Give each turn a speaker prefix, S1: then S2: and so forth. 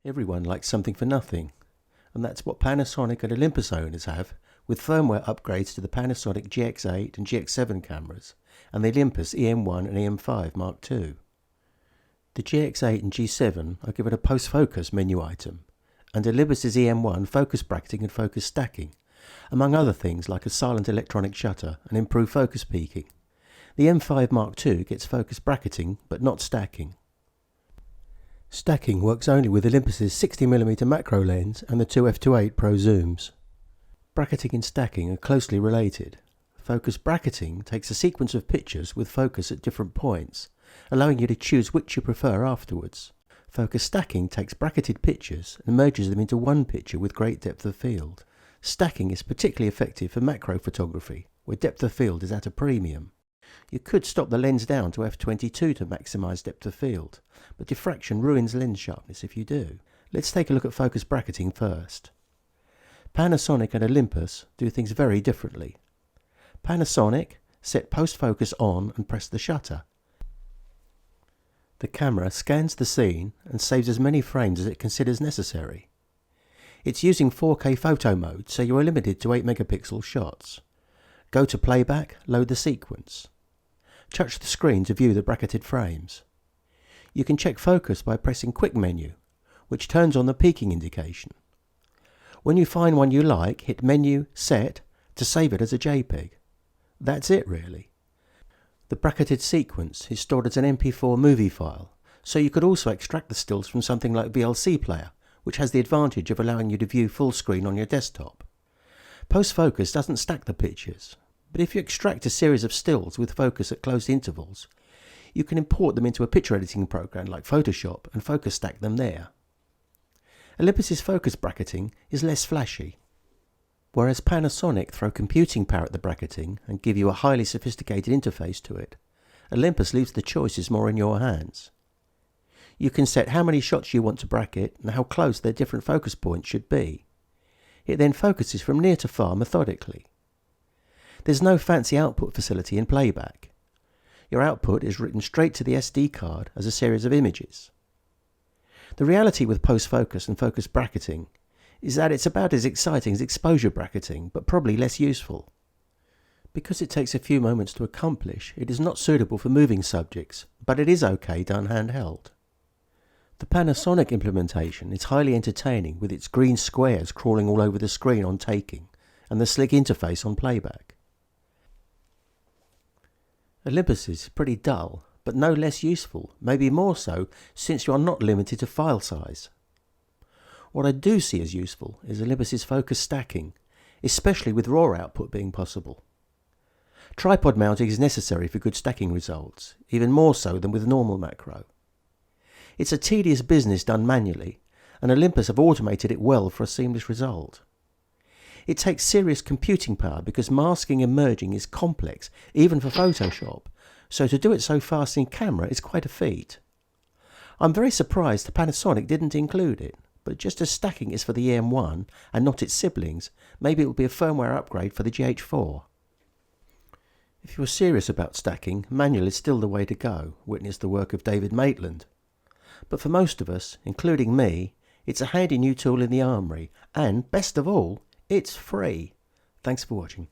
S1: Everyone likes something for nothing, and that's what Panasonic and Olympus owners have with firmware upgrades to the Panasonic GX8 and GX7 cameras and the Olympus EM1 and EM5 Mark II. The GX8 and G7 are given a post-focus menu item, and Olympus's EM1 focus bracketing and focus stacking, among other things like a silent electronic shutter and improved focus peaking. The M5 Mark II gets focus bracketing but not stacking. Stacking works only with Olympus's 60mm macro lens and the two f2.8 Pro zooms. Bracketing and stacking are closely related. Focus bracketing takes a sequence of pictures with focus at different points, allowing you to choose which you prefer afterwards. Focus stacking takes bracketed pictures and merges them into one picture with great depth of field. Stacking is particularly effective for macro photography, where depth of field is at a premium. You could stop the lens down to f22 to maximise depth of field, but diffraction ruins lens sharpness if you do. Let's take a look at focus bracketing first. Panasonic and Olympus do things very differently. Panasonic set post-focus on and press the shutter. The camera scans the scene and saves as many frames as it considers necessary. It's using 4K photo mode, so you are limited to 8 megapixel shots. Go to playback, load the sequence. Touch the screen to view the bracketed frames. You can check focus by pressing Quick Menu, which turns on the peaking indication. When you find one you like, hit Menu, Set, to save it as a JPEG. That's it really. The bracketed sequence is stored as an MP4 movie file, so you could also extract the stills from something like VLC Player, which has the advantage of allowing you to view full screen on your desktop. Post-focus doesn't stack the pictures, but if you extract a series of stills with focus at close intervals, you can import them into a picture editing program like Photoshop and focus stack them there. Olympus's focus bracketing is less flashy. Whereas Panasonic throw computing power at the bracketing and give you a highly sophisticated interface to it, Olympus leaves the choices more in your hands. You can set how many shots you want to bracket and how close their different focus points should be. It then focuses from near to far methodically. There's no fancy output facility in playback. Your output is written straight to the SD card as a series of images. The reality with post-focus and focus bracketing is that it's about as exciting as exposure bracketing, but probably less useful. Because it takes a few moments to accomplish, it is not suitable for moving subjects, but it is okay done handheld. The Panasonic implementation is highly entertaining with its green squares crawling all over the screen on taking, and the slick interface on playback. Olympus is pretty dull, but no less useful, maybe more so, since you are not limited to file size. What I do see as useful is Olympus's focus stacking, especially with RAW output being possible. Tripod mounting is necessary for good stacking results, even more so than with normal macro. It's a tedious business done manually, and Olympus have automated it well for a seamless result. It takes serious computing power because masking and merging is complex, even for Photoshop, so to do it so fast in camera is quite a feat. I'm very surprised Panasonic didn't include it, but just as stacking is for the EM1 and not its siblings, maybe it will be a firmware upgrade for the GH4. If you're serious about stacking, manual is still the way to go, witness the work of David Maitland. But for most of us, including me, it's a handy new tool in the armoury, and, best of all, it's free. Thanks for watching.